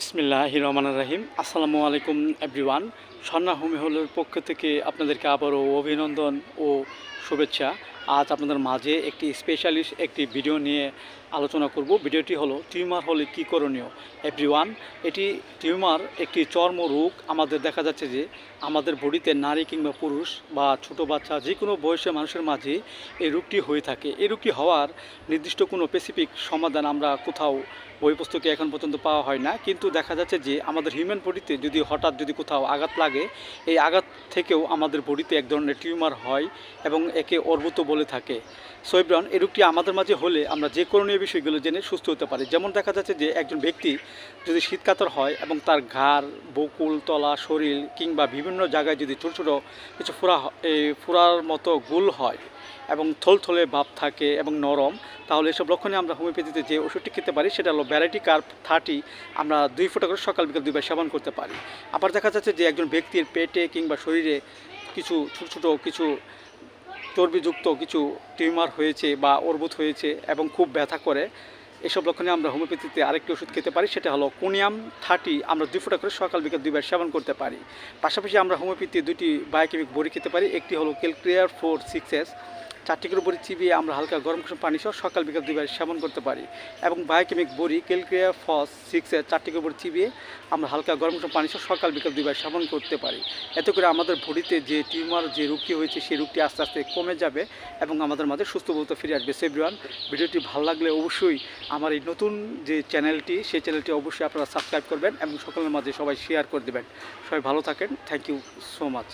বিসমিল্লাহির রহমানির রহিম। আসসালামু আলাইকুম এভরিওয়ান। স্বর্ণা হোমি হলের পক্ষ থেকে আপনাদেরকে আবারও অভিনন্দন ও শুভেচ্ছা। আজ আপনাদের মাঝে একটি স্পেশালিস্ট একটি ভিডিও নিয়ে আলোচনা করব। ভিডিওটি হলো টিউমার হলে কী করণীয়। এভরিওয়ান, এটি টিউমার একটি চর্ম রোগ। আমাদের দেখা যাচ্ছে যে আমাদের বডিতে নারী কিংবা পুরুষ বা ছোট বাচ্চা যে কোনো বয়সের মানুষের মাঝে এই রোগটি হয়ে থাকে। এই রোগটি হওয়ার নির্দিষ্ট কোনো স্পেসিফিক সমাধান আমরা কোথাও বই পুস্তকে এখন পর্যন্ত পাওয়া হয় না, কিন্তু দেখা যাচ্ছে যে আমাদের হিউম্যান বডিতে যদি হঠাৎ কোথাও আঘাত লাগে, এই আঘাত থেকেও আমাদের বডিতে এক ধরনের টিউমার হয় এবং একে অর্বুত বলে থাকে। সো এভরিওয়ান, এই রোগটি আমাদের মাঝে হলে আমরা যে করণীয় বিষয়গুলো জেনে সুস্থ হতে পারি। যেমন দেখা যাচ্ছে যে একজন ব্যক্তি যদি শীতকাতর হয় এবং তার ঘাড়, বকুল তলা, শরীর কিংবা বিভিন্ন জায়গায় যদি ছোটো ছোটো কিছু ফোড়ার মতো গুল হয় এবং থলথলে ভাব থাকে এবং নরম, তাহলে এসব লক্ষণে আমরা হোমিওপ্যাথিতে যে ওষুধটি খেতে পারি সেটা হলো ভ্যারাইটি কার্ভ 30। আমরা 2 ফোঁটা করে সকাল বিকাল 2 বার সেবন করতে পারি। আবার দেখা যাচ্ছে যে একজন ব্যক্তির পেটে কিংবা শরীরে কিছু ছোটো ছোটো কিছু চর্বিযুক্ত কিছু টিউমার হয়েছে বা অর্বুদ হয়েছে এবং খুব ব্যথা করে, এসব লক্ষণে আমরা হোমিওপ্যাথিতে আরেকটি ওষুধ খেতে পারি, সেটা হলো কোনিয়াম 30। আমরা 2 ফোঁটা করে সকাল বিকাল 2 বার সেবন করতে পারি। পাশাপাশি আমরা হোমিওপ্যাথি 2টি বায়োকেমিক বড়ি খেতে পারি। একটি হলো ক্যালক্লিয়ার 4-6S, 4টি করে বড়ি চিবিয়ে আমরা হালকা গরম কুসুম পানি সহ সকাল বিকাল 2 বার সেবন করতে পারি। এবং বায়োকেমিক বড়ি ক্যালক্লিয়ার ফস 6S, 4টি করে বড়ি চিবিয়ে আমরা হালকা গরম কুসুম পানি সহ সকাল বিকাল 2 বার সেবন করতে পারি। এতে করে আমাদের বডিতে যে টিউমার যে রোগটি হয়েছে সেই রোগটি আস্তে আস্তে কমে যাবে এবং আমাদের মাঝে সুস্থ বলতে ফিরে আসবে। এভরিওয়ান, ভিডিওটি ভালো লাগলে অবশ্যই আমার এই নতুন যে চ্যানেলটি সেই চ্যানেলটি অবশ্যই আপনারা সাবস্ক্রাইব করবেন এবং সকলের মাঝে সবাই শেয়ার করে দেবেন। সবাই ভালো থাকেন। Thank you so much.